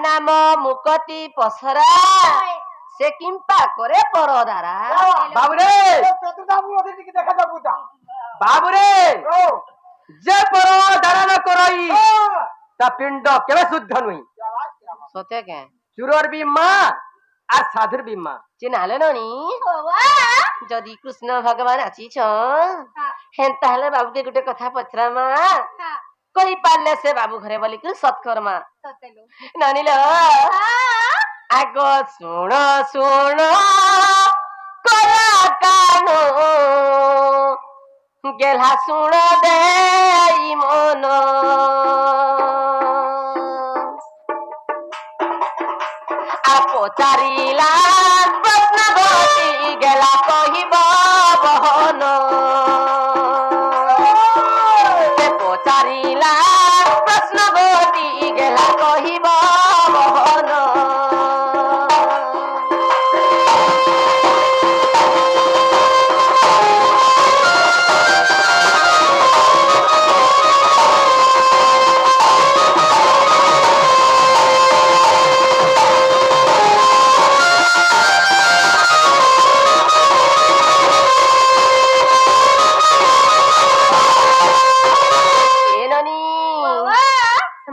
নাম মুকতি পসরা সে কিম্পা করে পরদারা বাবুরে দেখা যাবো বাবুরে যে পরদারা ন করই তা পিণ্ড কেবে শুদ্ধ নই সতে কে চুরর বিমা আর সাধুর বিমা চিহ্নালে ননি যদি কৃষ্ণ ভগবান আছিছ হেন তাহলে বাবুকে গোটে কথা পচরামা কই পারলে সে বাবু ঘরে বলিকি সৎকর্মা নানিল আগ শুণ শুণ কলা কান গেলা শুণ দেই মন পচারিলা প্রশ্ন ঘটি গেলা কহিব বহন পচারিলা প্রশ্ন ঘটি গেলা কহিব বহন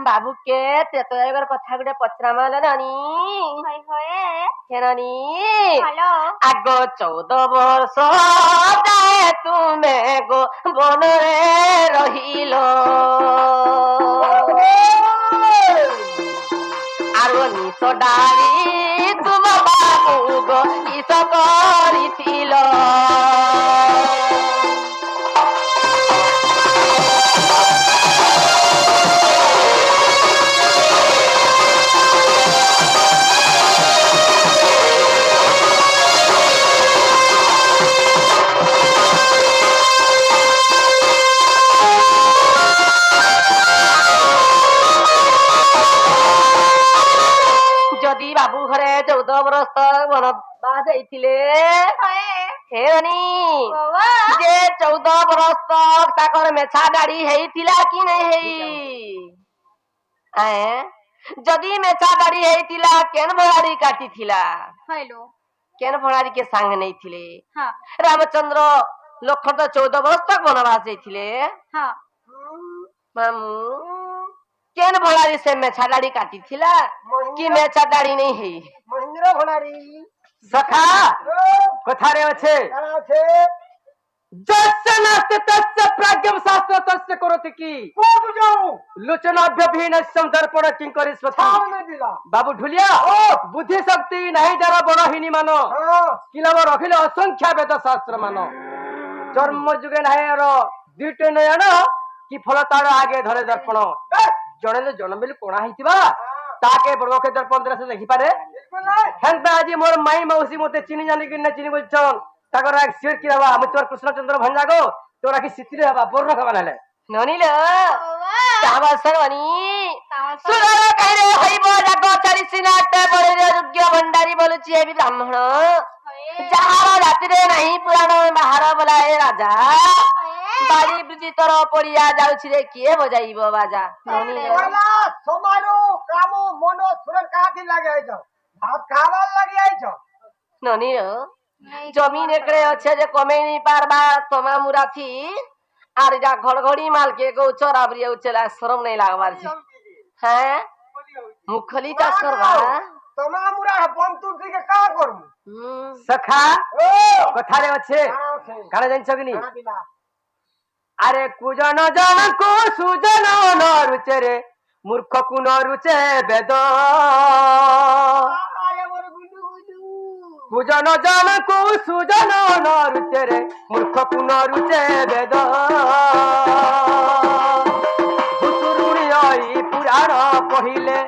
বাবুকে তেতর কথা গুটে পচরামাল নানি নানি আগ 14 বর্ষ যায় তুমি গো বনরে রহিল আর নিচ ডালি তুম বাবু গো কিস করিছিল যদি বাবু ঘরে 14 বরস বনবাস যাইছিলে হেনি যে 14 বরস তাকর মেছা দাড়ি হেইতিলা কি নাই হেই যদি মেছা দাড়ি হেইতিলা কেন ভড়ারি কাটিছিলা কেন ভড়ারি কে সাঙ্গ নেইছিলে রামচন্দ্র লক্ষণ তো 14 বরস তক বনবাস যাইছিলে মামু কেন ভড়ারি সে মেছা দাড়ি কাটিছিলা কি মেছা দাড়ি নেই হেই মহেন্দ্র ভণারি সখা কোথারে আছে যস্য নাস্তি তস্য প্রাজ্ঞম শাস্ত্র তস্য করতি কি লোচনাভ্যভিনস্যম দর্পণ কিঙ্করিষ্যতি বাবু ঢুলিয়া বুদ্ধি শক্তি নাই যারা বড়হীনী মান কিলাব রখিলে অসংখ্য বেদ শাস্ত্র মান জন্ম যুগে নাই আর দুইটে নয়ন কি ফল তার আগে ধরে দর্পণ জনে জন্মবেলি কোଣା হইতিবা তাকে বড়কে দর্পণ দ্বারা দেখি পারে হেনতা আজি মোর মাই মাউসী মতে চিনি জানি কি না চিনি বলছন তাকর এক শির কি হবা আমি তোর কৃষ্ণচন্দ্র ভঞ্জা গো তোরা কি সিতিরে হবা বর্ণ খাবা নালে ননিল তাবা সরবনি সুরর কাইরে হইব জাগ চারিসিনাট বড়ে যোগ্য ভণ্ডারি বলছি এবি ব্রাহ্মণ যাহার রাতিরে নাই পুরাণ বাহার বলায় রাজা বাড়ি বৃদ্ধি তর পড়িয়া যাଉଛି রে কিয়ে বজাইব বাজা ননিল সমারো কাম মন সুরর কাটি লাগি আইছ ভাত খাবার লাগি আইছ ননিল জমিন একড়ে আছে যে কমেই নি পারবা তোমা মুরাথি আর যা ঘড়ঘড়ি মালকে গো চরাবরি উচলা শরম নাই লাগবার ছে হ্যাঁ মুখলি চাষ করবা তোমা মুরা বন্তু দিকে কা করমু সখা কোথারে আছে কানে জানছ কিনি আরে কুজন জন কো সুজন ন রুচে রে মূর্খ কু ন রুচে বেদ কুজন জন কো সুজন ন রুচে রে মূর্খ কু ন রুচে বেদ ভুতুরুণী ওই পুরাণ পঢ়িলে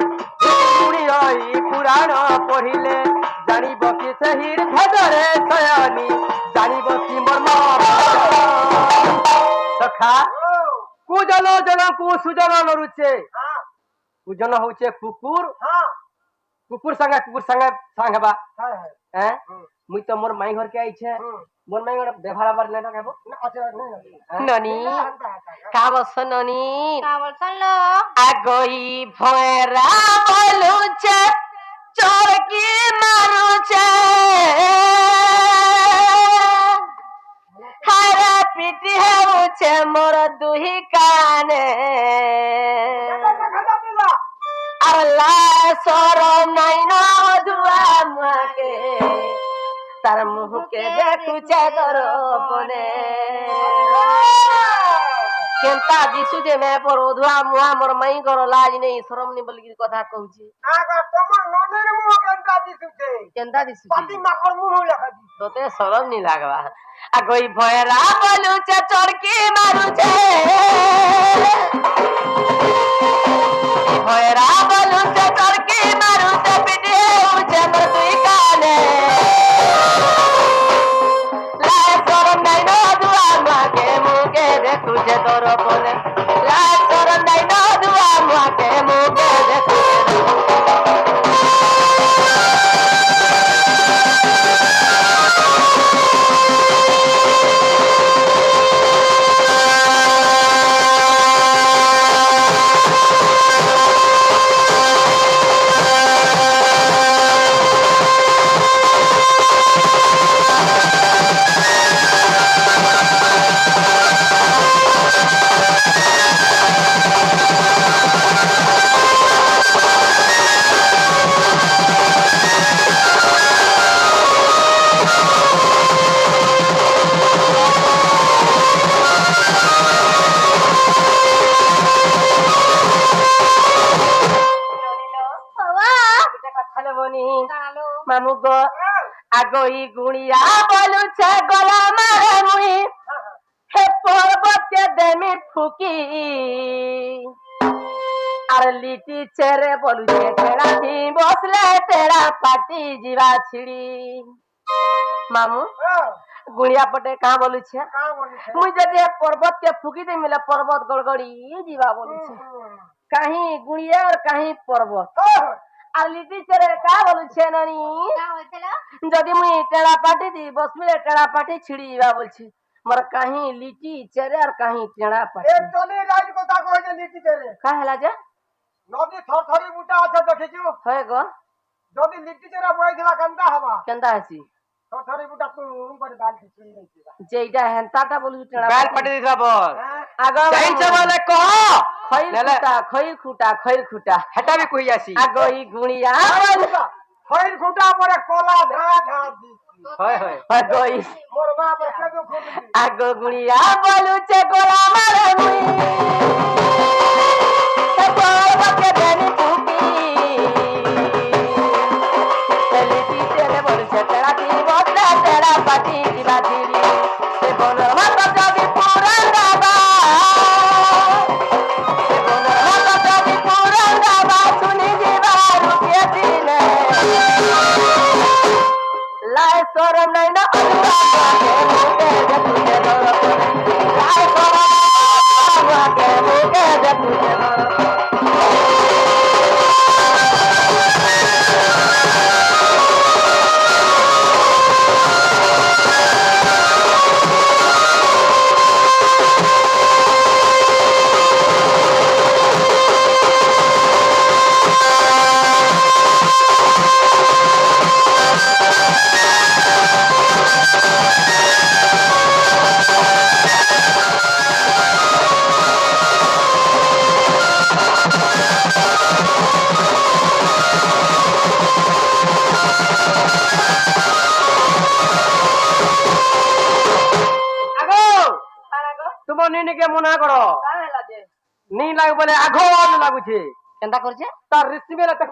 ভুতুরুণী ওই পুরাণ পঢ়িলে জানিব কি সেহির ভেদরে শয়নি জানিব কি মর্ম সখা কুজন জন কু সুজন ন রুচে কুজন হচ্ছে কুকুর কুকুর সঙ্গে সাংবা হ্যাঁ মুই তো মোর মাই ঘর কে আইছে মোর মাই ঘর ব্যবহার আবার না খাবো ননি কাবস ননি আগই ভয়রা বলুছ सरम नाई न दुआ मुहाके तार मुहके देखुचे दरपने केंता दिसुचे मैं पर ओधुआ मुहा मोर मई करो लाज नहीं शरम नहीं बोल की कथा कहूची आगा तमर ननेर मुह केंता दिसुचे केंता दिसुची पाती माकर मुह लगा दी तोते शरम नहीं लागवा आ कोई भयरा बोलुचे चरकी मारुचे भयरा बोलुचे चरकी मारुचे पिटे उचे मोर दुई काने लाज शरम नहीं न दुआ मुहाके मुके देखुचे दरपने लाज शरम नहीं न दुआ मुहाके मुके देखुचे मामू गो आगोई गुड़िया बोलुछे गला मारे मुई हे पर्वत देमी फुकी आर लिटी चेरे बोलुछे टेड़ा थी बसले टेड़ा पाटी जीवा छिड़ी मामू गुड़िया पटे कहाँ बोलुछे मुई जदि पर्वत के फुकी दे मिले पर्वत गड़गड़ी जीवा बोलुछे कहीं गुड़िया और कहीं पर्वत আর লিটি চেরে কা বলছে নানি যদি মুই টেড়া পাটি দি বসমিলে টেড়া পাটি ছিড়ি যা বলছি মোর কাহি লিটি চেরে আর কাহি টেড়া পাটি এ চলে রাজ কথা কইছে লিটি তেরে কা হেলা যে নদী থরথরি বুটা আছে দেখিছু হয় গো যদি লিটি তেরা বইছিলা কেনটা হবা কেনতা আছি থরথরি বুটা তুই করে ডাল ছিড়ি দিছিস যেইটা হেনতাটা বলু টেড়া बैल पटे दिखला बोल আগো जाइन से बोले कहो খৈর খুঁটা हेटा भी कोई आसी আগো ই গুণিয়া খইর খুঁটা পরে কলা ধা ধা দিছি होय होय আগো ই মোর মা বসে তো খুঁটি আগো গুণিয়া বলুছে গোলা মারে মুই হে পর্বতে দেনি ফুকি লিটি চেরে বলছে টেড়া কি বসলে টেড়া পাটি দিবা দিলি সে বনর মাতা যদি পুরান গাবা সে বনর মাতা যদি পুরান গাবা শুনি দিবা রুকে দিলে লাই শরম নাই না আল্লাহ মুকে দেখুছে দরপনে লাই শরম আমাকে মুকে দেখুছে দরপনে तुम नीनी के मना करो কা হেলা যে नी लाग बोले आघो लागुछे কেনতা করছে तार रिश्ती में तक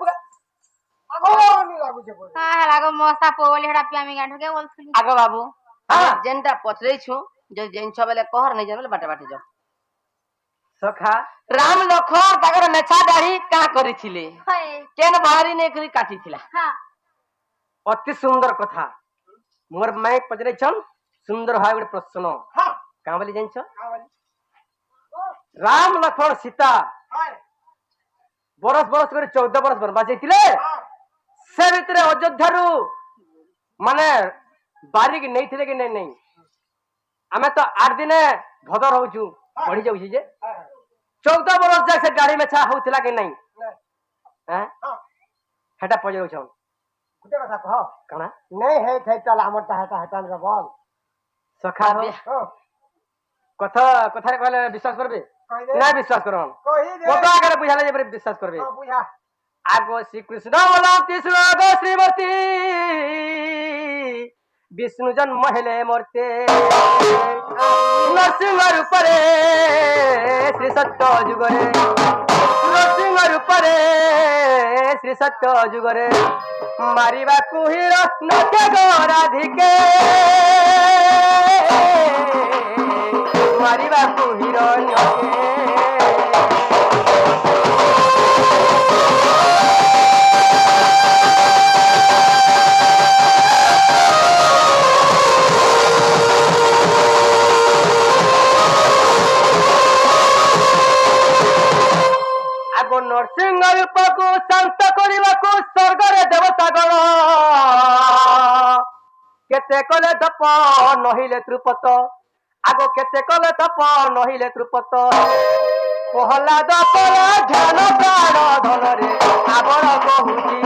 আগনি লাগুছে পরে হ্যাঁ লাগো মশা পোলি হেডা পিয়ামি গাঁঠকে বলছিলি আগো বাবু হ্যাঁ। যেনটা পচরেইছু যে জেনছ বেলে কহর নাই জানলে বাটে বাটে যাও सखा রাম লক্ষণ তাগর মেছা দাড়ি কা করিছিলে হয় কেন বাহারি নেই করি কাটিছিলা হ্যাঁ अति सुंदर कथा मोर मैं पजरे छन सुंदर भाई गोटे प्रश्न হ্যাঁ कहाँ बोली जान আওয়ালি राम लक्ष्मण सीता হায় बरस बरस कर 14 बरस बनवास जाइतिले হ্যাঁ से भितर अयोध्या माने बारिक नहीं थे कि नहीं नहीं आमे तो 8 दिन भदर होचु बढ़ी जाउछि जे হ্যাঁ 14 बरस जाय से गाड़ी में छा होतला कि नहीं हैं হ্যাঁ हेटा पजरो छन गुटे কথা কহ कणा नहीं है थे चल हमरटा हेटा हेटा रे बोल सखा हो हो कथा कथा कहले विश्वास करबे कहि दे ना विश्वास करन कहि दे कोटा अगर बुझाले जे विश्वास करबे हां बुझा आगो श्रीकृष्ण बोलती सुनो श्रीमती विष्णु जन्म हेले मूर्ते नरसिंह रूपरे श्री सत्य जुगरे नरसिंह रूपरे श्री सत्य जुगरे मारिबा कुहिर नटे राधिके मारिबा कुहिर नटे नरसिंह रूप को शांत करने को स्वर्गर देवता गण केते कले तप नहिले त्रिपत आगो केते कले तप नहिले त्रिपत प्रहलाद कला ध्यान प्राण धन रे आबर कहुची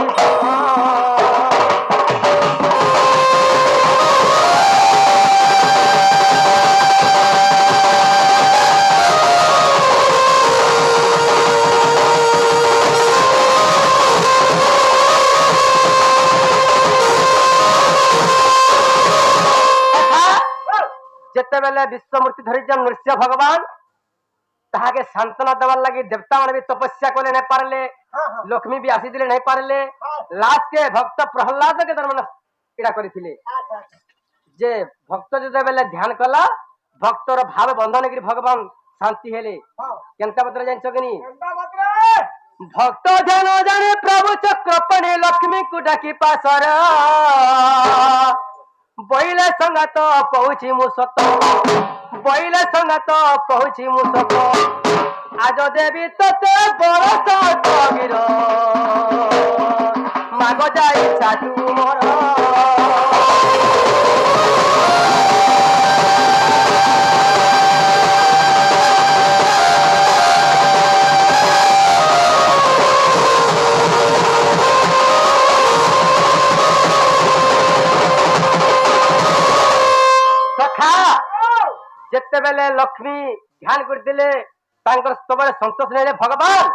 जिते बेले विश्वमूर्ति धरी नृसिंह भगवान ताके सांत्वना देवार लगी देवता मैंने भी तपस्या कले नहीं पारे लक्ष्मी भी आसी नहीं पारे लास्ट के भक्त प्रहलाद के तरह इड़ा करथिले जे भक्त जो बेले ध्यान कला भक्तर भाव बंधन करी भगवान शांति हेले केनता पत्र जानछो कि नी भक्त ध्यान जाने प्रभु चक्रपणे लक्ष्मी को डाकी पासर बैले संगत कहूची मु सत बैले संगत कहूची मु सत आज देवी तते बरस कबीर माग जाई साधु मोर जिते बेले लक्ष्मी ध्यान करते सबले संतोष नहीं भगवान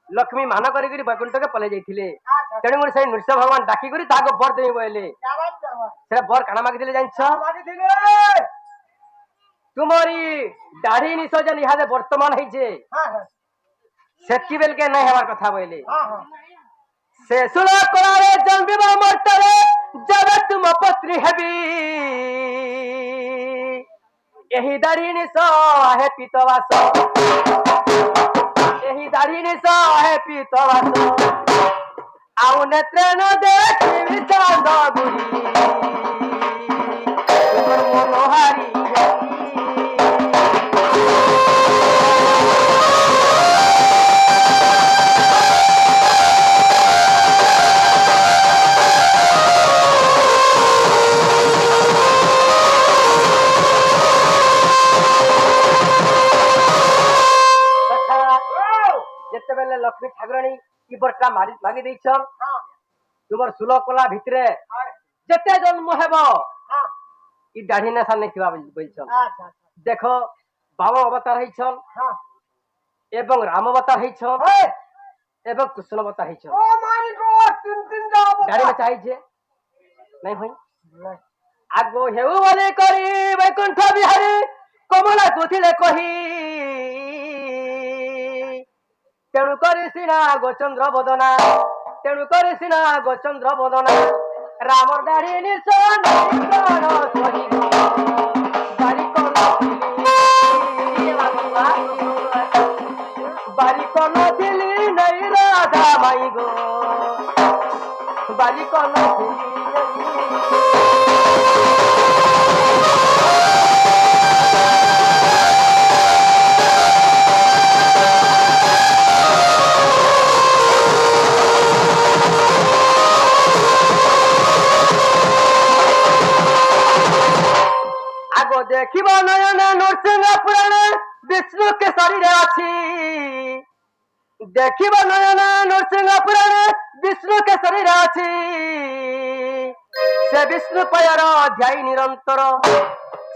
लक्ष्मी मान कर वैकुंठ के पलै जाइए तेणुक से नृसिंह भगवान डाकी बर देवी बोले बर काना मागिले जान तुमरी दाढ़ी निश जन इहादे वर्तमान है सेतकी बेल के नहीं हमार कथा बोले से सुनो कलारे जन्मिबा मर्तरे जब तुम पत्नी हेबी यही दाढ़ी निश है पीतवास यही दाढ़ी निश है पीतवास आउ नेत्र न देखी चांद गुरी मनोहारी लक्ष्मी ठाकुराणी बर्षा मागी दे तुम सुलह कला भितर जिते जन्म हेब इ दाढ़ी नेशा नहीं बोल देख बाबा अवतार एवं राम अवतार एवं कृष्ण अवतार दाढ़ी में चाहिए नहीं हुई आगो हेउ बोले करी वैकुंठ बिहारी कमला गुथिले कही तेणु करी सिना गोचंद्र बदना तेणु करी सिना गोचंद्र बदना राम दाढ़ी निशान बारिक नथिली नहीं राधा माई गो बारिक नथिली देखिब नयन नृसिंह पुराण विष्णु के शरीर अच्छी देखिब नयन नृसिंह पुराण विष्णु के शरीर अच्छी से विष्णु पयर अध्यायी निरंतर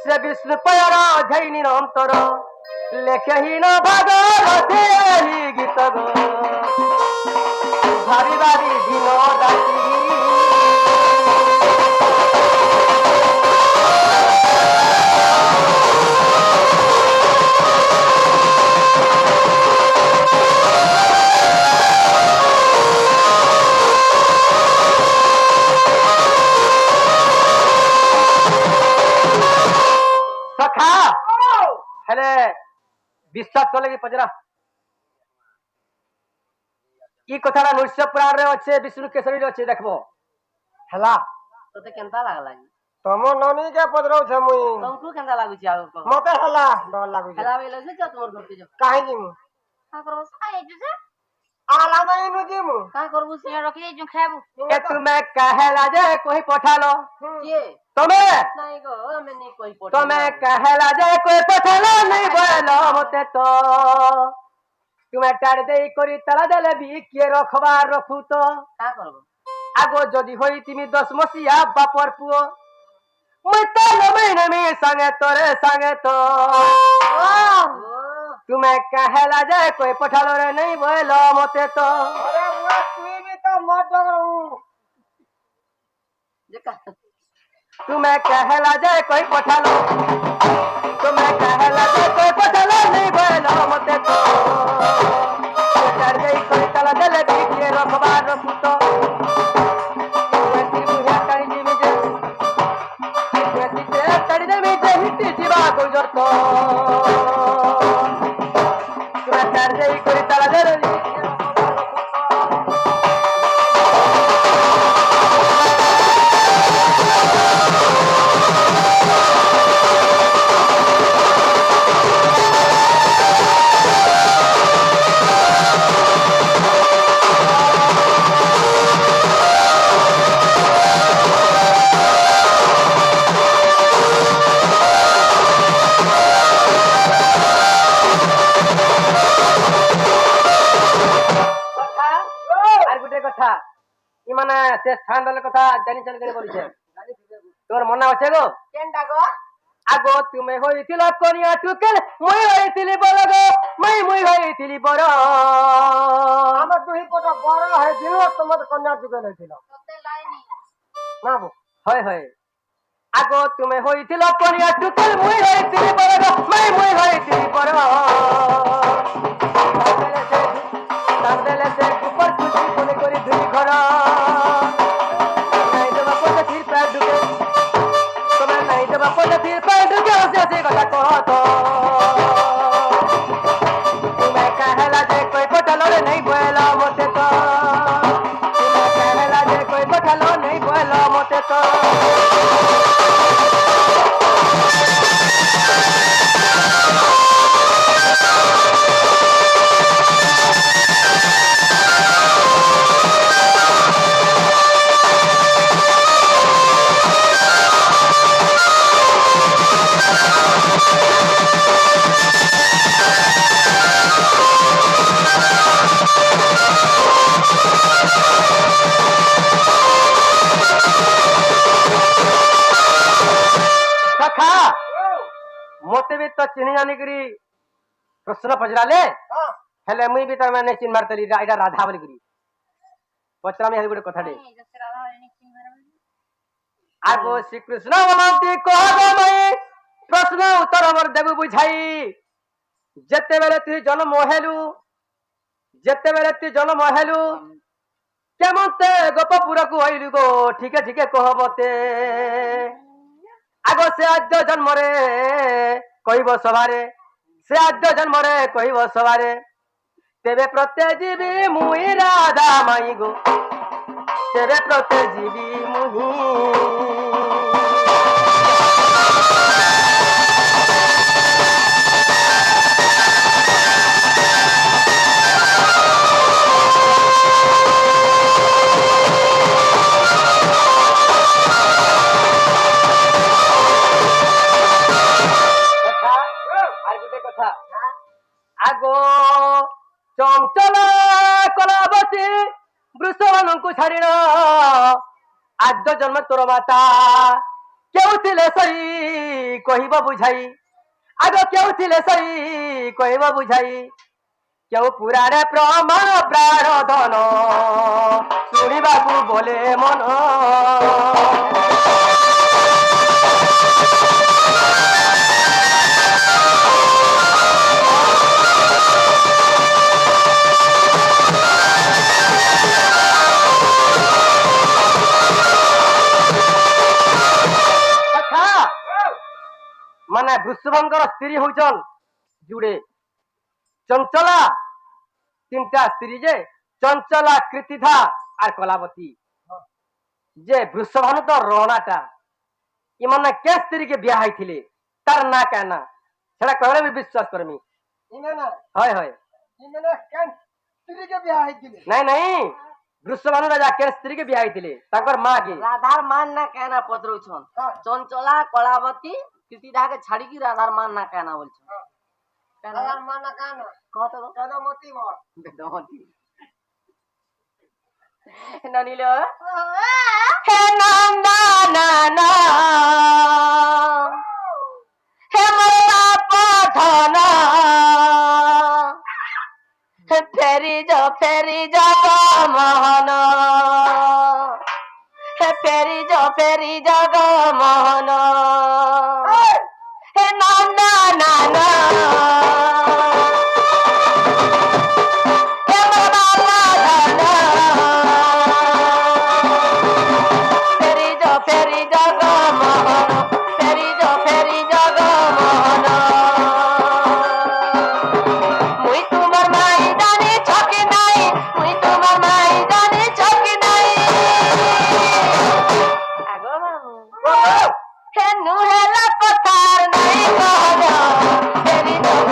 से विष्णु पयर अध्यायी निरंतर लेखहीन भागवत गीत गो ভাবি ভাবি দিন রাতি ସଖା ହେଲେ ବିଶ୍ୱାସ କଲେ କି ପଚରା ଇ କଥାଟା ନୃସିଂହ ପୁରାଣରେ ଅଛେ ବିଷ୍ଣୁ କେଶରୀରେ ଅଛେ ଦେଖବ ହେଲା ତତେ କେନ୍ତା ଲାଗଲା ତମ ନନି କେ ପଚରାଉଛେ ମୁଇଁ ତମକୁ କେନ୍ତା ଲାଗୁଛି ଆଉ କହ ମତେ ହେଲା ଡର ଲାଗୁଛି ହେଲା ବେଲେ ଯେ ତୁମର ଘରକେ ଯାଅ କାହିଁକି ମୁଁ କା କରବୁ ଖାଇଛୁ ଯେ ଆଲା ନାଇଁ ଯିମୁ କା କରବୁ ସିନା ରଖି ଯାଇଛୁ ଖାଇବୁ ଏ ତୁମେ କହେଲା ଯେ କହି ପଠାଲ କିଏ ତମେ ନାଇଁ ଗो ଆମେ ନେଇ କହି ପଠେଇ ତମେ କହେଲା ଯେ କହି ପଠାଲ ନାଇଁ ବୋଇଲ ମତେ ତ ତୁମେ ଟାଣି ଦେଇ କରି ତାଲା ଦେଲେ ବି କିଏ ରଖବା ରଖୁ ତ କା କରବ ଆଗ ଯଦି ହୋଇ ତିନି 10 ମସିହା ବାପର ପୁଅ ମୁଇଁ ତ ନମି ସାଙ୍ଗେ ତୋରେ ସାଙ୍ଗେ ତ ତୁମେ କହେଲା ଯେ କହି ପଠାଲ ରେ ନାଇଁ ବୋଇଲ ମତେ ତ अरे वो तुई भी तो मत डरो ଯେ କା ତୁମେ କହେଲା ଯେ କହି ପଠାଲ ତୁମେ କହେଲା ଯେ କହି ପଠାଲ ନାଇଁ ବୋଇଲ ମତେ ତ ଟାଣି ଦେଇ କରି ତାଲା ଦେଲେ ବି କିଏ ରଖବା ରଖୁ ତ ইমানে সে স্থান দলের কথা জানিছেন কেন বলিছে তোর মনে আছে গো କେନ୍ଟା ଗো আগো তুমি হইছিল কনিয়া টুকেল মুই হইছিলি বড় গো মুই হইছিলি বড় हम तुही को तो बड़ा है दिनो तुम कन्या जुगे नहीं दिलो ତତେ ଲାଇନି ना वो হয় হয় আগো তুমি হইছিল কনিয়া টুকেল মুই হইছিলি বড় গো মুই হইছিলি বড় তাহলে সে উপর খুশি কোনে করে দুই ঘর নাই দেবা পথে ফির পা ঢুকে তোমার নাই দেবা পথে ফির পা ঢুকে সে কথা কহ তো তুমি কহেলা যে কই পঠালো রে নাই বয়লা মতে তো তুমি কহেলা যে কই পঠালো নাই বয়লা মতে তো सखा मोते भी तो चिन्ह जानी करी प्रश्न पचराले हां हेले मुई भी तो मैंने चिन्ह मारतली एटा राधा बोली करी पचरा में गोटे कथा दे आगो श्री कृष्ण बोलती कहबो मई प्रश्न उत्तर हमर देबु बुझाई जेते बेले तू जन्म हेलु जेते बेले तू जन्म हेलु केमते गोपपुर को होइलु गो ठीक है कहबते आगो से आद्य जन्म रे कहब सभारे से आद्य जन्म रे कहब सभारे तेरे प्रत्यय जीवी मुई राधा माई गो तेरे प्रत्यय जीवी मुही आगो चंचल कलावती वृषभानु छाड़ आद्य जन्म तोर माता क्यों थिले सही कहब बुझाई आग क्यों थिले सही कहब बुझाई কেউ পুরাণে প্রমাণ প্রাণধন শুনিবাকু বলে মন মানে বৃষভঙ্কর স্ত্রী হইছন জুড়ে চঞ্চলা তিনটা স্ত্রী যে চঞ্চলা কৃতিধা আর কলাবতী যে বৃষভানু তো রণাটা ইমানে কে স্ত্রীকে বিয়া হইছিলে তার না কেনা সেটা কহলে আমি বিশ্বাস করমি ইনে না হয় হয় ইনে না কেন স্ত্রীকে বিয়া হইছিলে নাই নাই বৃষভানু রাজা কে স্ত্রীকে বিয়া হইছিলে তাঙ্কর মা কে রাধার মান না কেনা পত্রউছন চঞ্চলা কলাবতী কৃতিদাকে ছাড়িকি রাধার মান না কেনা বলছো তার মানা কান কত কদমতি বল বেদমতি ননিল হে নন্দনা হে মোরা পধন ফেরি যা মোহন ফেরি জগ মোহন হে নন্দনা হে মোরা পধন ফেরি জগ মোহন ফেরি জগ মোহন মুই তোমার মাই জানি ছকি নাই মুই তোমার মাই জানি ছকি নাই আগো বাবু হে নুহেলা কথার নাই কহল ফেরি জগ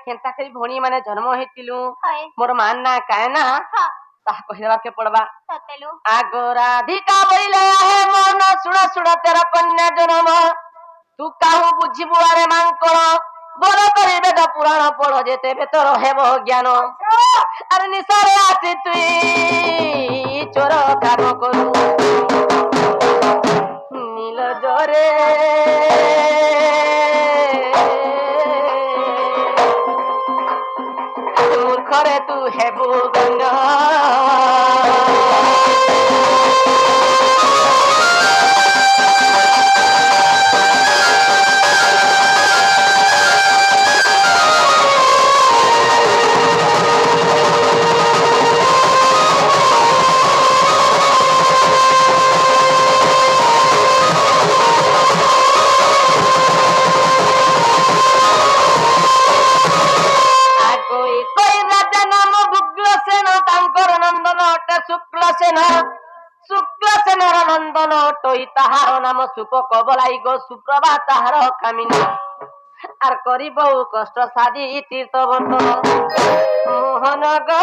କେନ୍ତା କରି ଭଉଣୀ ମାନେ ଜନ୍ମ ହେଇଥିଲୁ ହଏ ମୋର ମା ନା କାଏ ନା ହଁ ତାହା କହିଦେବାକେ ପଡବା ସତେଲୁ ଆଗ ରାଧିକା ବୋଇଲେ ଆହେ ମନ ଶୁଣ ଶୁଣ ତେର କନ୍ୟା ଜନମ ତୁ କାହୁ ବୁଝିବୁ ଆରେ ମାଙ୍କଳ ବଳ କରି ବେଦ ପୁରାଣ ପଢ ଯେତେ ତୋର ହେବ ଜ୍ଞାନ ଆରେ ନିଶାରେ ଆସି ତୁଇ ଚୋର କାମ କରୁ নীল জরে মূর্খরে তু হেবু গঙ্গ শুক্লসেনর নন্দন টই তাহার নাম সুপ কবলাই গো সুপ্রভা তাহার কামিনী আর করি বহু কষ্ট সাধি তীর্থ বর্তন মোহন গো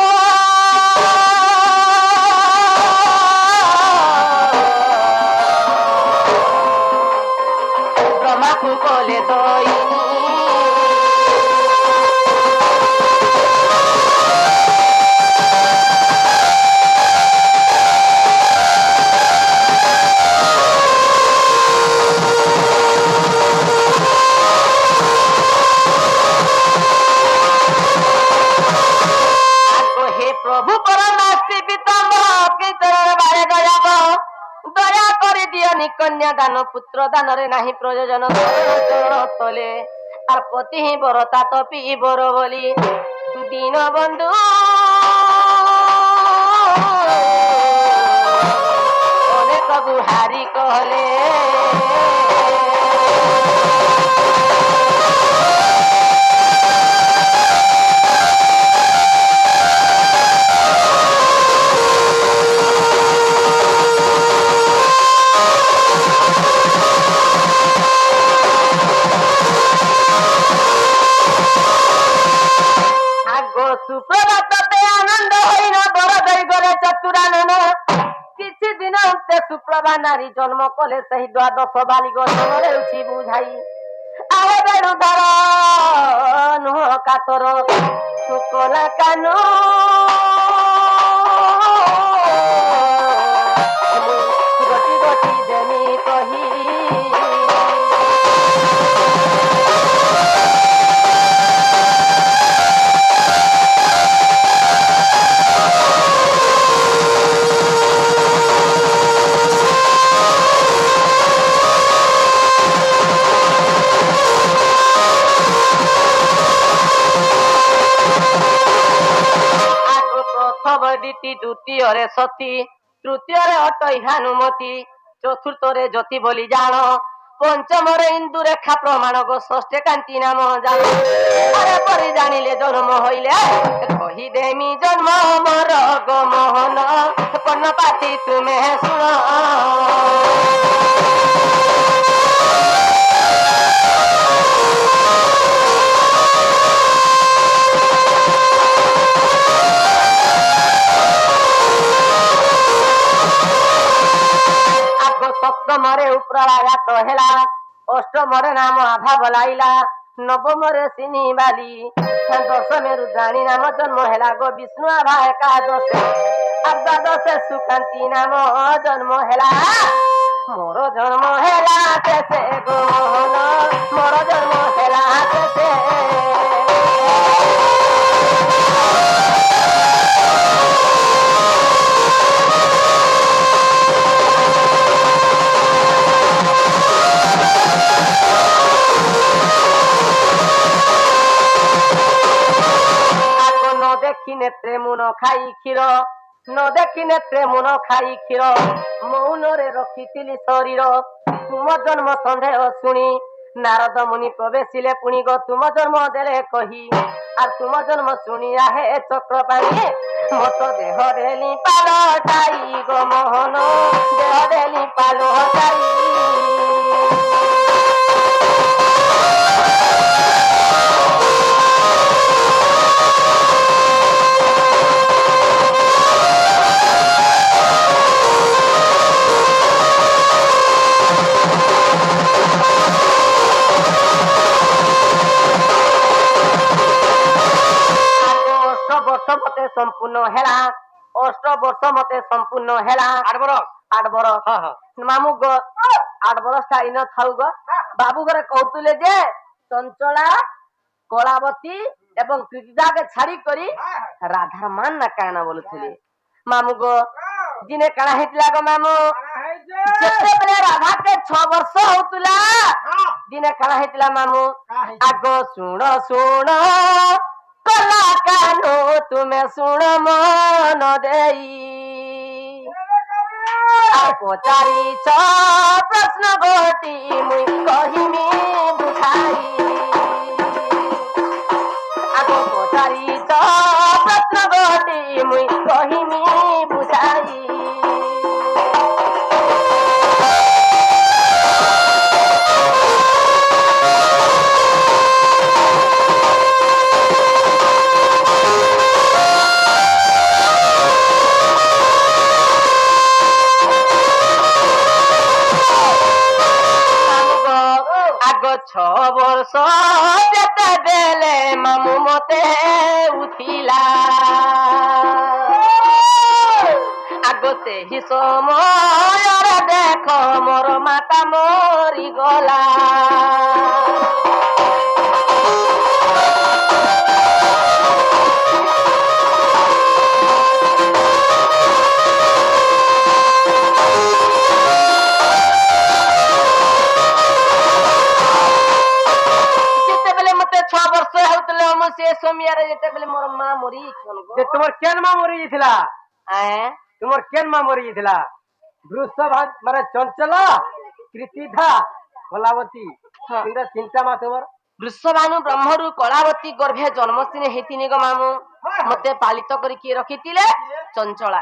ব্রহ্মাকু কলে দইনি প্রভু পরমাস্তি পিতামহ কীর্তনের বারে দয়াব দয়া করে দিয়নি কন্যা দান পুত্র দানরে নাহি প্রয়োজন চরণ তলে আর পতি বরতা তপি বর বলি দীন বন্ধু অনেক গুহারি কহলে সুপ্রভাতে আনন্দ হইল বড় দই গলে চতুরানন কিছু দিন অন্তে সুপ্রভা নারী জন্ম কলে সেই দ্বাদশ বালিগ মনে রুচি বুঝাই আরে বেড়ু ধর নুহ কাতর শুকলা কান গতি গতি যেমি কহি দ্বিতীୟରେ ସତୀ ତୃତୀୟରେ ଅଟଇ ହାନୁମତି ଚତୁର୍ଥରେ ଜ୍ୟୋତି ବୋଲି ଜାଣ ପଞ୍ଚମରେ ଇନ୍ଦୁ ରେଖା ପ୍ରମାଣ ଗো ଷଷ୍ଠେ କାନ୍ତି ନାମ ଜାଣ ଆରେ ପରି ଜାଣିଲେ ଜନ୍ମ ହଇଲେ କହିଦେମି ଜନ୍ମ ମୋର ଗো ମୋହନ ପର୍ଣ୍ଣପାତି ତୁମେ ଶୁଣ সপ্তমরে উপরাঘাত হেলা অষ্টমরে নাম আভা বলাইলা নবমরে সিনি বালি দশমে রুদ্রাণী নাম জন্ম হেলা গো বিষ্ণু আভা একাদশে আর দ্বাদশে সুকান্তি নাম জন্ম হেলা মোর জন্ম হেলা কেসে গো মোহন মোর জন্ম হেলা কেসে দেখি নেত্রে মুন খাই ক্ষীর ন দেখি নেত্রে মুন খাই ক্ষীর মৌନରେ রখিଥିଲି শরীর তুম জন্ম সন্দেহ শুনি নারদ মুনি প্রবেশিলে পুনি গো তুম জন্ম দেলে কহি আর তুম জন্ম শুনিয়া হে চক্রপাণী মত দেহ দেলি পালটাই গো মোহন দেহ দেলি পালটাই ବର୍ଷ ମତେ ସମ୍ପୂର୍ଣ୍ଣ ହେଲା 8 ବର୍ଷ ମତେ ସମ୍ପୂର୍ଣ୍ଣ ହେଲା 8 বরস 8 বରଷ হ্যাঁ হ্যাঁ ମାମୁ 8 ବରଷ ଇନ ଥାଉ ଗ ବାବୁ ଘରେ କହୁଥିଲେ ଯେ ଚଞ୍ଚଳା କଳାବତୀ ଏବଂ କୀର୍ତ୍ତିଦାକେ ଛାଡି କରି ରାଧାର ମାନ ନା କାଣା ବୋଲୁଥିଲେ ମାମୁ ଗୋ ଦିନେ କାଣା ହେଇଥିଲା ଗ ମାମୁ ଯେତେବେଳେ ରାଧାକେ 6 ବର୍ଷ ହଉଥିଲା ଦିନେ କାଣା ହେଇଥିଲା ମାମୁ ଆଗ ଶୁଣ ଶୁଣ କଲା କାନୁ ତୁମେ ଶୁଣ ମନ ଦେଇ ପଚାରିଛ ପ୍ରଶ୍ନ ଗୋଟି ମୁଇଁ କହିମି ବୁଝାଇ ଆଗ ପଚାରିଛ ପ୍ରଶ୍ନ ଗୋଟି ମୁଇଁ କହିମି ବୁଝାଇ ଆଗ 6 ବର୍ଷ ଯେତେବେଳେ ମାମୁ ମତେ ଉଠିଲା ଆଗ ସେହି ସମୟରେ ଦେଖ ମୋର ମାତା ମରିଗଲା से सोमियारे जेतेबेले मोर मां मरी छन गो যে তোমার কেন মা মরি গেছিলা आए তোমার কেন মা মরি গেছিলা বৃষভাগ মানে চঞ্চলা কৃতিধা কলাবতী তিনটা তিনটা মা তোমার वृषभानु ब्रह्मरु कलावती गर्भे जन्मदिन हेतिने गो मामू मते पालित करी के रखितिले चंचला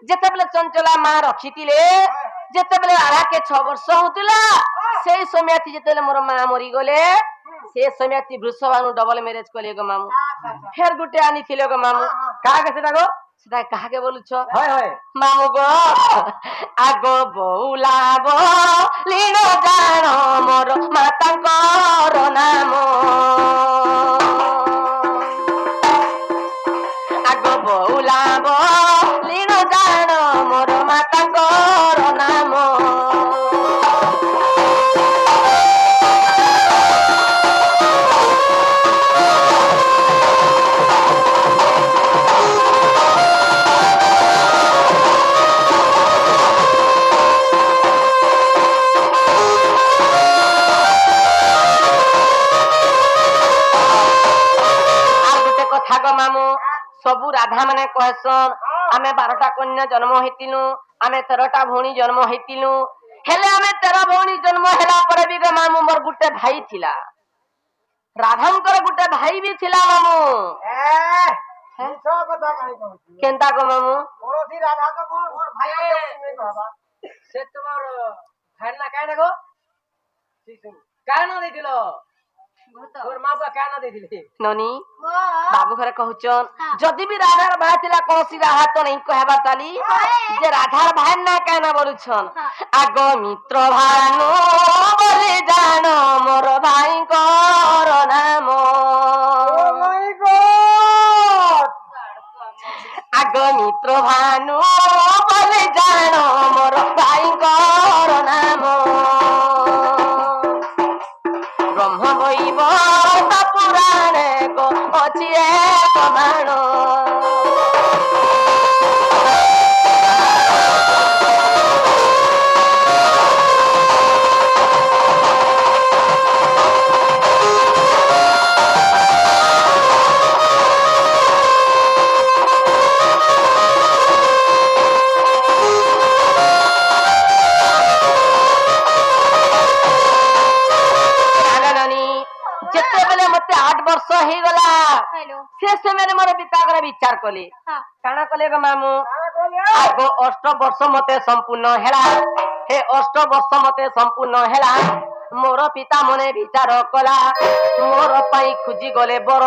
जेतेबेले चंचला मां रखितिले जेतेबेले आरा के 6 वर्ष होतिला सेई समयति जेतेबेले मोर मां मरी गले से समयति वृषभानु डबल मैरिज कले गो मामू फेर गुटे आनी थिले गो मामू কাকে সেটা গো সেটা কাহাকে বলুছ হয় হয় মামু গো আগ বৌলাব লীন জান মোর মাতাঙ্কর নাম আগ বৌলাব লীন জান মোর মাতাঙ্কর নাম सबू राधा माने कहसन आमे 12टा कन्या जन्म हेतिलु आमे 13टा भौणी जन्म हेतिलु हेले आमे 13 भौणी जन्म हेला पर भी मामू मोर गुटे भाई थिला राधांकर गुटे भाई भी थिला मामू केनता को मामू राधा तो मोर भाई नहीं कहबा সে তোমার ভাই না কায় না গো কায় না দিছিল তোর মা বাবা কায় না দিছিল ननी बाबू घरे कहउचन जदी भी राधार भाई थिला कोसी राहा तो नहीं कहबा ताली जे राधार भाई ना कहना बोलुछन आग मित्र भानु बोले जान मोर भाई कर नाम आग मित्र भानु बोले जान मोर भाई कर नाम ब्रह्म बइब पुराण गो अछि एक मानो जेतेबेले मते 8 वर्ष हे गला से समय रे मोर पिता करे विचार कले काना कले ग मामू आगो 8 वर्ष मते संपूर्ण हेला हे 8 वर्ष मते संपूर्ण हेला मोर पिता मने विचार कला मोर पई खुजी गले बर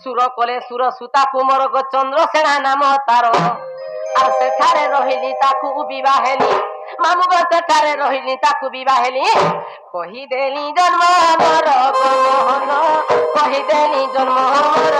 सुर कले सुर सुता कुमर गो चंद्रसेना नाम तार आ सेठारे रहिली ताकू विवाह हेली मामू गो सेठारे रहिली ताकू विवाह हेली कही देली जन्म मोर मोहन कही देली जन्म मोर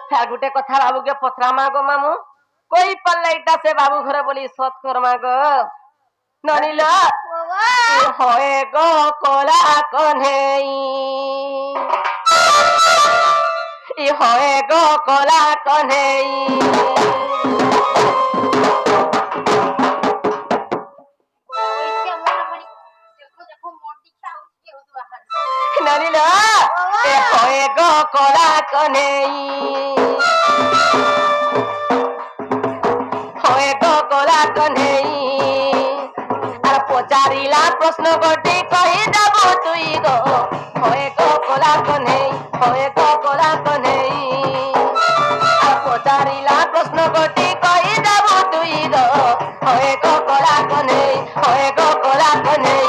ফের গুটে কথা বাবুকে পথরামা গো মামু কই পাল্লা এটা সে বাবু ঘরে বলি সৎ করমা গো ননিল হয়ে গো কলা কনেই ই হয়ে গো কলা কনেই ননিল এ হয়ে গো কলা কনেই হয়ে গো কলা কনেই আর পচারিলা প্রশ্ন গোটি কহি দেব তুই গো হয়ে গো কলা কনেই হয়ে গো কলা কনেই আর পচারিলা প্রশ্ন গোটি কহি দেব তুই গো হয়ে গো কলা কনেই হয়ে গো কলা কনেই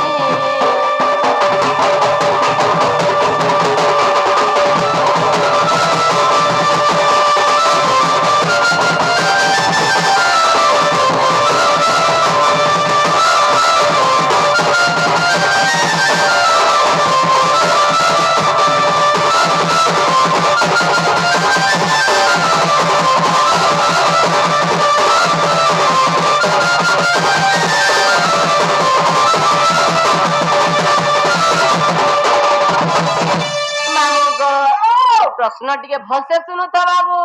প্রশ্ন টিকে ভলসে শুনু তো বাবু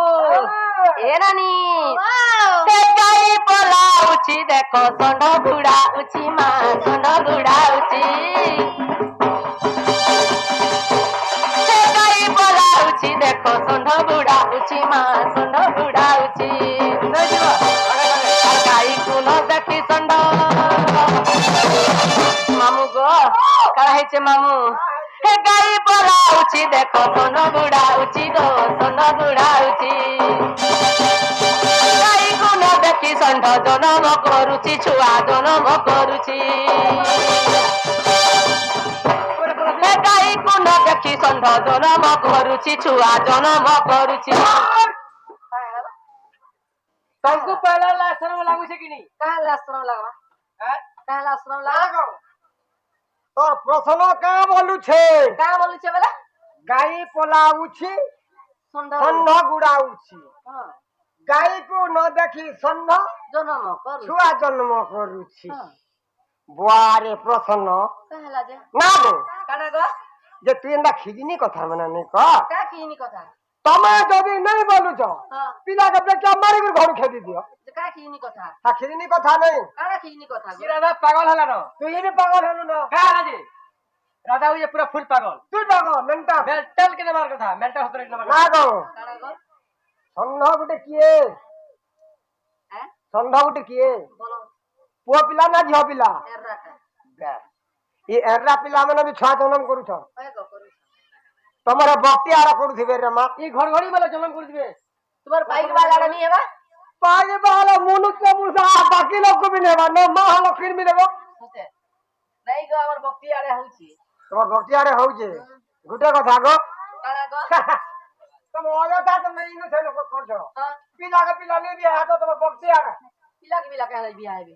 এ নানি গাই পলাউছি দেখো ষণ্ড ঘুড়াউছি মা ষণ্ড ঘুড়াউছি গাই পলাউছি দেখো ষণ্ড ঘুড়াউছি মা ষণ্ড ঘুড়াউছি গাই কোন দেখি ষণ্ড মামু গো কারা হয়েছে মামু হে গাই পলাউছি দেখো ষণ্ড ঘুড়াউছি গো ষণ্ড ঘুড়াউছি গাই কোন দেখি ষণ্ড জনম করুছি ছুয়া জনম করুছি হে গাই কোন দেখি ষণ্ড জনম করুছি ছুয়া জনম করুছি तुमको पहला लाशरम लागू छे कि नहीं কাহা লাশ্রম লাগবা हैं কাহা লাশ্রম লাগবা তোর প্রশ্ন কা বলুছে কাহা বলুছে বলে গাই পলাউছি ষণ্ড ষণ্ড গুড়াউছি হ্যাঁ গাইକୁ ନ ଦେଖି ଷଣ୍ଢ জনম করুছি ଛୁଆ ଜନ୍ମ କରୁଛି হ্যাঁ ବୁଆରେ ପ୍ରସନ୍ନ কাহলা যে ନା ବେ কানা গো ଯେ ତୁ ଏନ୍ତା ଖିଜିନି କଥା ମାନେ ନାଇଁ କହ কা কিনি কথা ତମେ ଯଦି ନାଇଁ ବୋଲୁଛ হ্যাঁ ପିଲାକେ ବେଟା ମାରିକି ଘରୁ ଖେଦି ଦିଅ কা কিনি কথা ତା ଖିଜିନି କଥା ନାଇଁ কানা কিনি কথা ये राधा पागल हला न ତୁ ବି ପାଗଳ ହେଲୁ ନା का राजे राधा ये पूरा फुल पागल ତୁ ପାଗଳ ମେଣ୍ଟା मेंटल के नंबर कथा मेंटल हतरे के नंबर ନା କଣ কানা গো ଷଣ୍ଢ ଗୋଟେ କିଏ হ্যাঁ ଷଣ୍ଢ ଗୋଟେ କିଏ বলো ପୁଅ ପିଲା ନା ଝିଅ ପିଲା এররাটা ଏ ଏର୍ରା ପିଲାମାନେ ବି ଛୁଆ ଜନ୍ମ କରୁଛ হয় গো করুছি ତମର ଭକ୍ତି ଆର କରୁଥିବେ ରେ ମା ये घर घड़ी वाला जन्म कर दिबे তোমার বাইক বাজারে নিয়ে বা ପାଣି ବାହାଲ ମୁନୁଷ ମୁଷା ବାକି ଲୋକ ବି ନେବା ନ ମା ଲକ୍ଷ୍ମୀ ବି ନେବ সুতে নাই গো আমার ভক্তি আড়ে হউছি ତମର ଭକ୍ତି ଆଡେ ହଉଛି ଗୋଟେ କଥା ଗୋ কানা গো ତମ ଅଯଥା ତମେ ଇନୁ ସେ ଲୋକ କରୁଛ হ্যাঁ ପିଲାକେ ପିଲା ନେଇ ବି ହାତ ତମ ଭକ୍ତି ଆଡେ পিলা কাহলা বিয়া হবে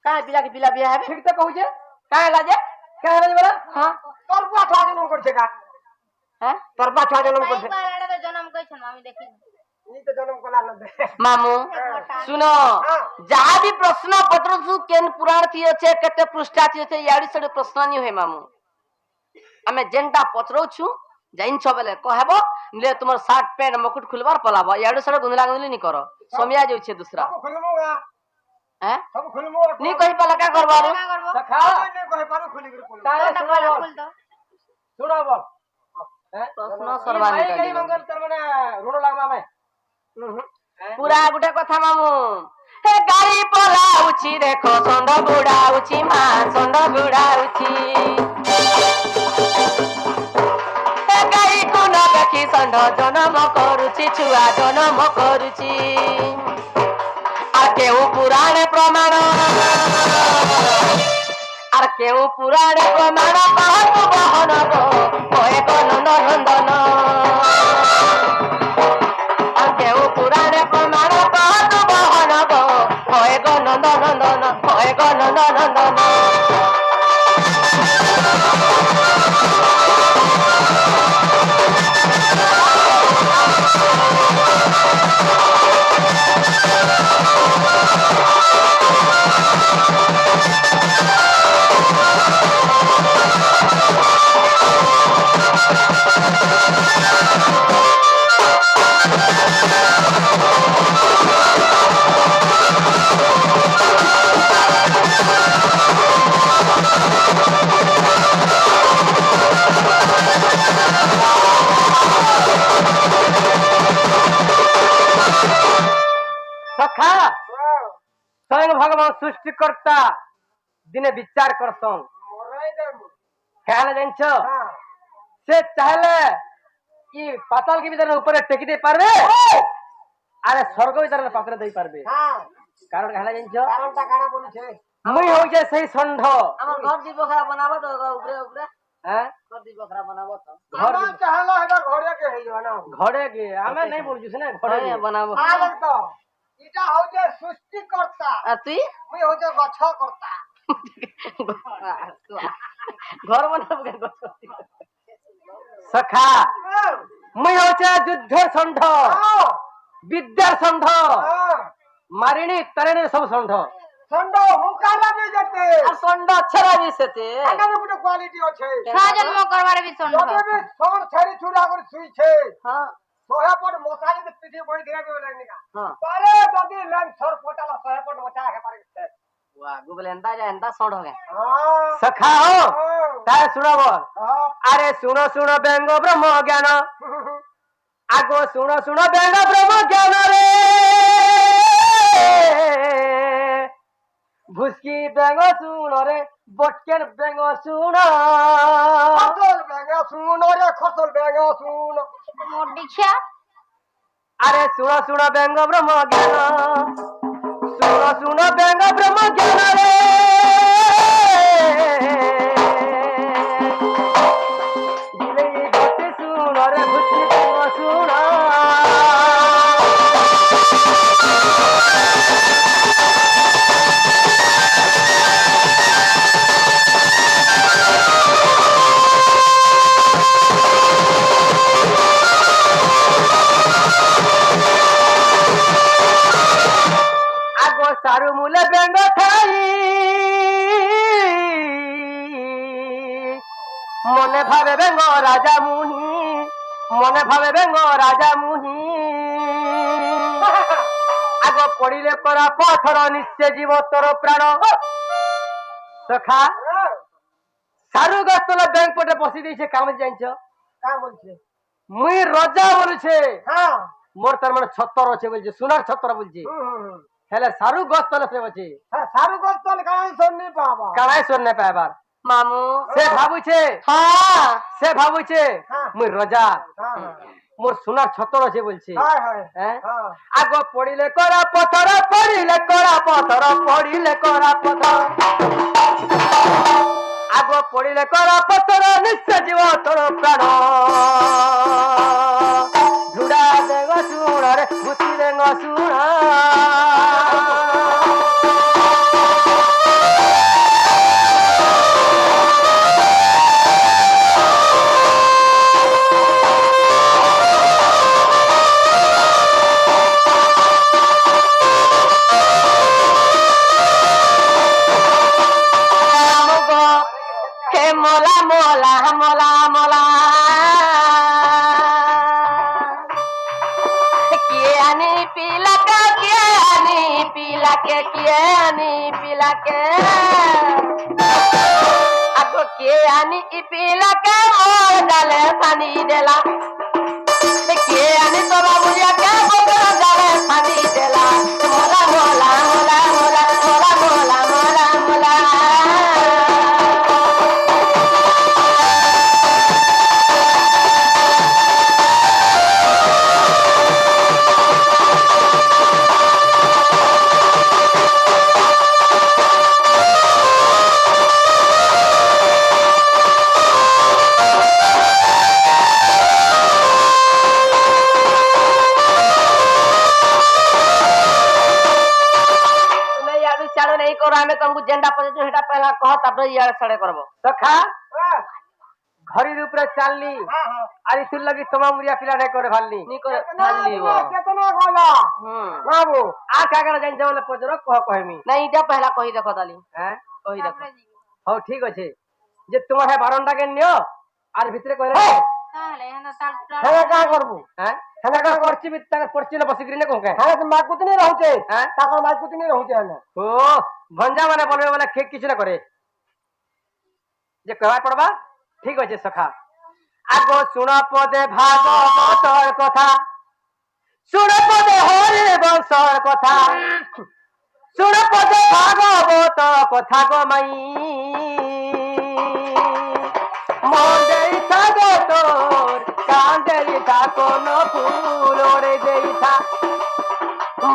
কাহা পিলা বিয়া হবে ठीक तो कहू जे কাহলা যে का राजे वाला হ্যাঁ তোর বুয়া ছুয়া জন্ম করছে কা হ্যাঁ তোর বুয়া ছুয়া জন্ম করছে বাড়াড়ে জন্ম কইছেন আমি দেখি ই তো জন্ম কলা না দে মামু শুনো যাহা ବି ପ୍ରଶ୍ନ ପତ୍ର ସୁ କେନ୍ ପୁରାଣ ଥି ଅଛେ କେତେ ପୃଷ୍ଠା ଥି ଅଛେ ଇଆଡି ସେଡେ ପ୍ରଶ୍ନ ନି ହୁଏ ମାମୁ ଆମେ ଯେନ୍ଟା ପଚରଉଛୁ ଜାଇଁଛ ବେଲେ କହିବ ଲେ ତୁମର ସାର୍ଟ ପ୍ୟାଣ୍ଟ ମକୁଟ ଖୁଲବାର ପଲାବ ଇଆଡୁ ସେଡେ ଗୁନ୍ଦଲା ଗୁନ୍ଦଲି ନି କର ସମିଆ ଯାଉଛେ ଦୁସରା ସବୁ ଖୁଲମୁ ଗା हैं ସବୁ ଖୁଲମୁ ନି କହି ପାଲା का करबारू না করব तो खा নে কহে পারু খুলি করে খুলমু तारे তো सुनो बोल খুল দাও सुनो बोल हैं ପ୍ରଶ୍ନ ये ସର୍ବାନି भाई कहीं मंगल तर माने ऋण लागमा में ପୁରା ଗୋଟେ କଥା ମାମୁ ହେ ଗାଈ ପଲାଉଛି ଦେଖ ଷଣ୍ଢ ବୁଡାଉଛି ମା ଷଣ୍ଢ ବୁଡାଉଛି ହେ ଗାଈକୁ ନ ଦେଖି ଷଣ୍ଢ ଜନମ କରୁଛି ଛୁଆ ଜନମ କରୁଛି আর কেউ পুরাণে প্রমাণ আর কেউ পুরাণে প্রমাণ কাহাକୁ বহন গো কয়ে গো নন্দন আর কেউ পুরাণে প্রমাণ কাহাକୁ বহন গো কয়ে গো নন্দন কয়ে গো নন্দন সৃষ্টিকর্তা দিনে বিচার করছন কেন জানছ সে চাইলে কি পাতাল কি ভিতরে উপরে টেকি দিয়ে পারবে আরে স্বর্গ ভিতরে পাত্রে দেই পারবে কারণ কেন জানছ মুই হইছে সেই ষণ্ঢ আমার ঘর দিব খারাপ বানাবো তো উপরে উপরে হ্যাঁ ঘর দিব খারাপ বানাবো তো ঘর আমার চাহলা এটা ঘরে কে হইলো না ঘরে গিয়ে আমি নাই বলছিস না ঘরে গিয়ে। বানাবো আরে তো এটা হচ্ছে সৃষ্টিকর্তা আর তুই মুই হচ্ছে গছ কর্তা ঘর বানাবো কেন গছ করতে? সখা মুই হচ্ছে যুদ্ধের ষণ্ঢ বিদ্যার ষণ্ঢ মারিনি তারিণীর সব ষণ্ঢ সন্ড হুকারা দিয়ে যেতে আর সন্ড ছড়া দিছেতে এখানে ଗୋଟେ কোয়ালিটি আছে জন্ম করবার বি সন্ড তবে বি সর ছেড়ি ছুড়া করে শুইছে হ্যাঁ সোহে পট মশা যদি পিঠে বই দিয়ে দেবে লাগনিকা হ্যাঁ পারে যদি লাইন সর পটালা সোহে পট মশা হে পারে ওয়া গুগল এন্তা সন্ড হবে হ্যাঁ সখা হো তাই শুনব হ্যাঁ আরে শুনো শুনো ব্যঙ্গ ব্রহ্ম জ্ঞান আগো শুনো শুনো ব্যঙ্গ ব্রহ্ম জ্ঞান রে ভুসকি ব্যঙ্গ শুনো রে বটকের ব্যঙ্গ শুনো খসল বেগা শুনো রে খসল বেগা শুনো মোর দীক্ষা আরে শুনো শুনো ব্যঙ্গ ব্রহ্ম জ্ঞান শুনো শুনো ব্যঙ্গ ব্রহ্ম জ্ঞান রে দিলে ঘটে শুনো রে ভুসকি ব্যঙ্গ শুনো আগো সারু মূলে ব্যঙ্গ খাই মনে ভাবে ব্যঙ্গ রাজা মুহি মনে ভাবে ব্যঙ্গ রাজা মুহি আগো পড়িলে করা পথর নিশ্চয় জীব তোর প্রাণ সখা সারু গাছ তলে ব্যাংক পটে বসি দিয়েছে কামে জানছ কা বলছে মুই রজা বলছে হ্যাঁ মোর তার মানে ছত্তর আছে বলছে সোনার ছত্তর বলছে হেলে সারু গাছ তলে সে বলছে হ্যাঁ সারু গস্তন কাই সন্নি পাবা কানাই শোন না পাইবার মামু সে ভাবুছে হ্যাঁ সে ভাবুছে হ্যাঁ। মুই রজা হ্যাঁ মোর সোনার ছত্তর আছে বলছে হয় হয় হ্যাঁ হ্যাঁ আগ পড়িলে করা পথর পড়িলে করা পথর পড়িলে করা পথর আগ পড়িলে করা পথর নিশ্চয় জীব তোর প্রাণ ঝুড়া দেগ শুণ রে ভূতি দেগ শুণ হে মোলা মোলা মোলা মোলা কে আনি পিলাকে কে আনি পিলাকে কে আনি পিলাকে আগো কে আনি পিলাকে মোর ডালে পানি দেলা কে আনি তোরা বুঝিয়াকে মোর ডালে পানি দেলা মোলা মোলা মোলা মোলা মোলা মোলা মোলা মোলা ସିଆଡେ ନେଇ କର ଆମେ ତମକୁ ଯେନ୍ଟା ପଚାରୁଛୁ ସେଟା ପହଲା କହ ତାପରେ ଇଆଡେ ସିଆଡେ କରବ ସଖା ଘରି ଉପରେ ଚାଲଲି হ্যাঁ হ্যাঁ ଆରି ତୁର ଲାଗି ତମା ମୁରିଆ ପିଲା ନାଇଁ করে ভালনি নি করে ভাললি কেতনা গলা বাবু ଆ କାକଡା ଜାଣିଛ ବୋଲେ ପଚାର କହ କହମି ନାଇଁ ଇଟା ପହଲା କହି ଦେଖ ତାଲି হ্যাঁ କହି ଦେଖ ହଉ ଠିକ ଅଛି ଯେ ତୁମ ହେ ବାରଣ୍ଡା কে নিও আর ভিতরে কইলে তাহলে হেনা তাল হেনে কা করবু হ্যাঁ হেনা কা করছি বি তাকে পড়ছি না বসিকরি নে কোকে হেনে তো মাকুতনি রহুছে হ্যাঁ তাকর মাকুতনি রহুছে হেনে ও ভঞ্জা মানে বলবে বলে কে কিছু না করে যে কহবা পড়বা ঠিক আছে সখা আগো শুণ পদে ভাগবতর কথা শুণ পদে হরি বংশর কথা শুণ পদে ভাগবত কথা গো মাই মন দেই থাক তোর কান্দেরি থাকন ফুল ওরে দেই থাক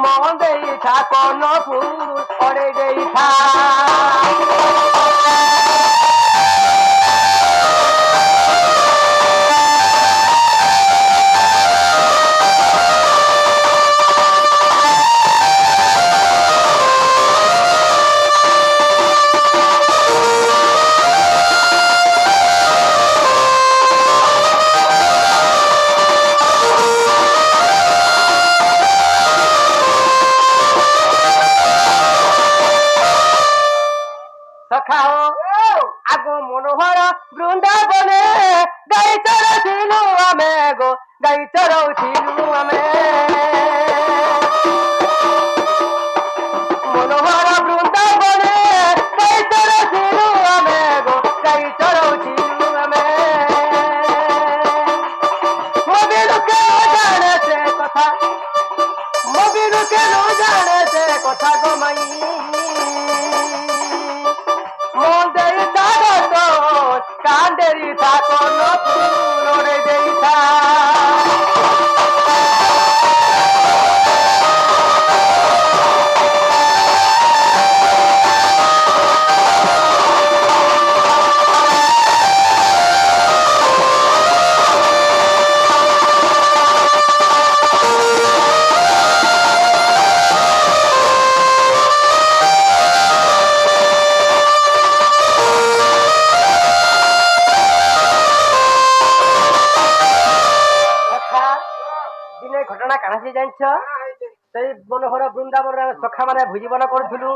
মন দেই থাকন ফুল ওরে দেই থাক সখা হো আগো মনোহর বৃন্দাবনে গাই চড়ছিলু আমি গো গাই চড়ছিলু আমি মনোহর বৃন্দাবনে গাই চড়ছিলু আমি গো গাই চড়ছিলু আমি মবিলুকে জানে সে কথা মবিলুকে জানে সে কথা গো মাই কান্দেরি থাকন ফুল ওরে দেই থাক দিনে ঘটনা কাণাসি জানিছ সেই মনোহর বৃন্দাবন সখা মানে ভোজীবন করুলু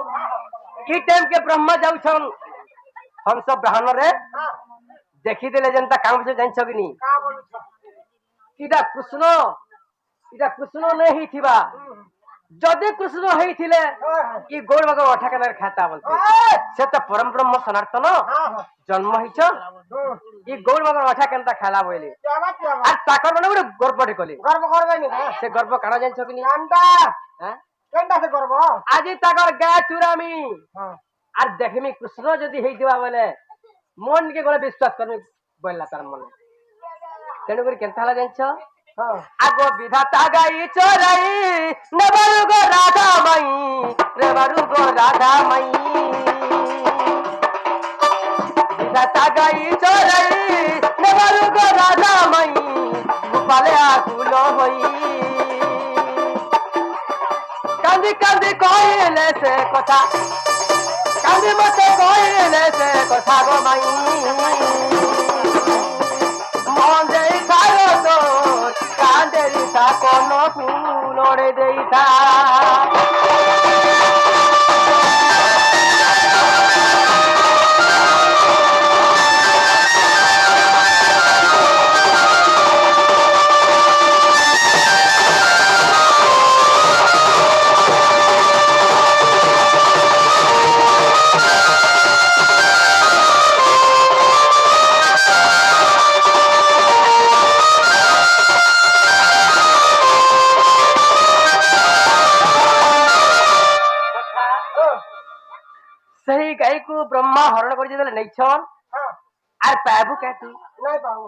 ই টাইম কে ব্রহ্মা যাউছন হংস ব্রাহ্মণরে দেখিদেলে যেনতা কাম বসে জানিছ কি নি ইটা কৃষ্ণ নেই হইথিবা যদি কৃষ্ণ হইছিলে ই গৌর বাগর অঠাকানের খাতা বলতে সে তো পরম ব্রহ্ম সনাতন জন্ম হইছ ই গৌর বাগর অঠা কেনতা খেলা বইলে আর তাকর মানে গোটে গর্বটি কলি গর্ব করবে নি সে গর্ব কাଣା জানিছ কি নি কান্ডা হ্যাঁ কেনটা সে গর্ব আজি তাকর গা চুরামি আর দেখিমি কৃষ্ণ যদি হইথিবা বলে মন কে গলে বিশ্বাস করমি বললা তার মনে তেণু করে কেনতা হলা জানিছ আগো বিধাতা গাই চোরাই নেবারু গো রাধা মাই রেবারু গো রাধা মাই বিধাতা গাই চোরাই নেবারু গো রাধা মাই গোপালে আকুল হই কান্দি কান্দি কইলে সে কথা কান্দি মতে কইলে সে কথা গো মাই মন দেই থাকো তোর কান্দেরি থাকন ফুল ওরে দেই থাক সেই গাଈକୁ ବ୍ରହ୍ମା ହରଣ କରି ଯେତେବେଳେ ନେଇଛନ୍ আর পাবু কেতু নাই পাবো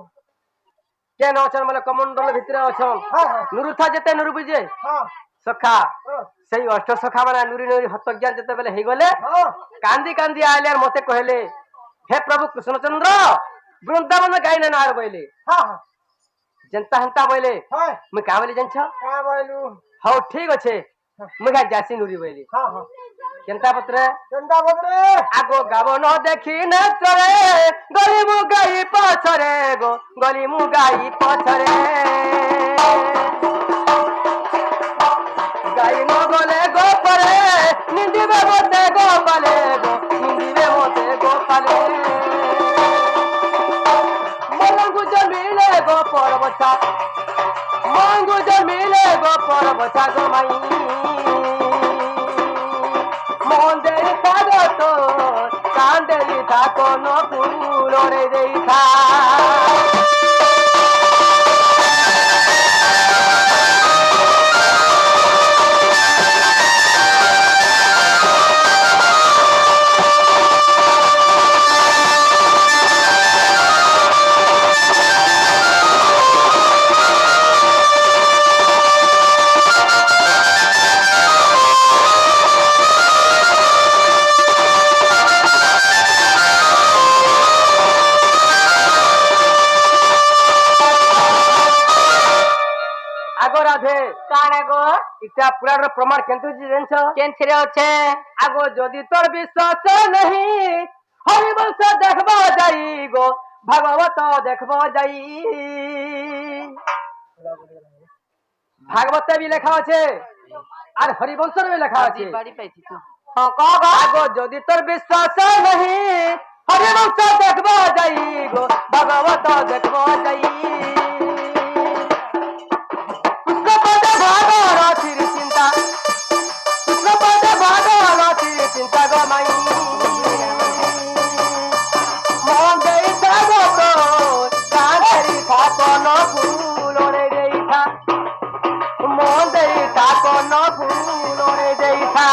কেন অছন মানে কমন্ডল ভিতরে অছন নুরুথা যেতে নুরু বুঝে হ্যাঁ সখা সেই অষ্ট সখা মানে নুরি নুরি হতজ্ঞান যেতেবেলে হইগলে কান্দি কান্দি আইলে আর মতে কহিলে হে প্রভু কৃষ্ণচন্দ্র বৃন্দাবন গাই না আর বইলে হ্যাঁ হ্যাঁ যেনতা হেনতা বইলে হ্যাঁ মুই কা বলি জানছ হ্যাঁ বলু হও ঠিক আছে মুই গা যাসি নুরি বইলি হ্যাঁ হ্যাঁ কেনতা পত্রে কেনটা বদরে আগো গাবন দেখি না চরে গলি মু গাই পছরে গো গলি মু গাই পছরে গাই ন গলে গোপালে নিন্দিবে মতে গোপালে গো নিন্দিবে মতে গোপালে মলঙ্গু জমিলে গো পরবছা মলঙ্গু জমিলে গো পরবছা গো মাই মন্দের স্বাগত কান্দেরি থাকন ফুল ওরে দেই থাক ଆଗ ରାଧେ କାଣା ଗୋ ଇଟା ପୁରାଣର ପ୍ରମାଣ କେନ୍ତୁ ଜାଣିଛ କେନ୍ଥିରେ ଅଛେ ଆଗ ଯଦି ତୋର ବିଶ୍ୱାସ ନାହିଁ ହରିବଂଶ ଦେଖବ ଯାଇ ଗো ଭାଗବତ ଦେଖବ ଯାଇ ଭାଗବତ ବି লেখা আছে আর হরিবংশর भी লেখা আছে বাড়ি পাইছি তু ହଁ କହ କହ আগ যদি তোর বিশ্বাস ନାହିଁ হরিবংশ দেখব যাই গো ভাগবত দেখব যাই কৃষ্ণপদে ভাগরথীর চিন্তা কৃষ্ণপদে ভাগরথীর চিন্তা গো মাই মন দেই ভাগবত কাঁধেরি থাপন ফুলরে দেইথা মন দেই থাপন ফুলরে দেইথা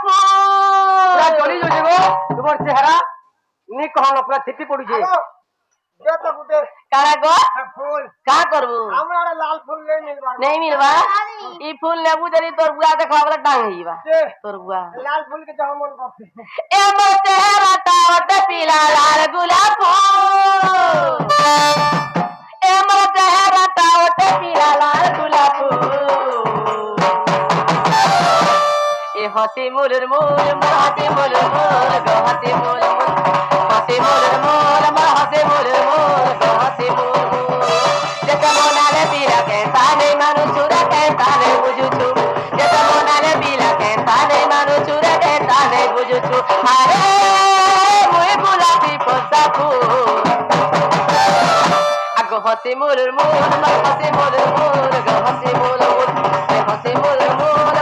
পুরা জলি যাଉଛି গো তোমার চেহারা নি কহন পুরা ছিটি পড়ুছে দে তো গুটে কাଣା গো ফুল কা করবু আমরা লাল ফুল নেই মিলবা नहीं मिलवा ई फूल नेबू जरी तोर बुआ देखा वाला टांग हिबा के तोर बुआ लाल फूल के जाओ मन करते ए मो चेहरा तावत पीला लाल गुलाब फूल ए मो चेहरा तावत पीला लाल गुलाब फूल ए हसी मुलर मुल हसी मुलर मुल गो हसी मुलर मुल हसी मुलर मुल हसी मुलर मुल गो हसी मुलर मुल जता मोनाले पीला कहता नहीं मानु चुरा कहता नहीं बुझू छु जता मोनाले पीला कहता नहीं मानु चुरा कहता नहीं बुझू छु अरे मुई गुलाबी पोसा फूल आगो हसी मुलर मुल हसी मुलर मुल गो हसी मुलर मुल हसी मुलर मुल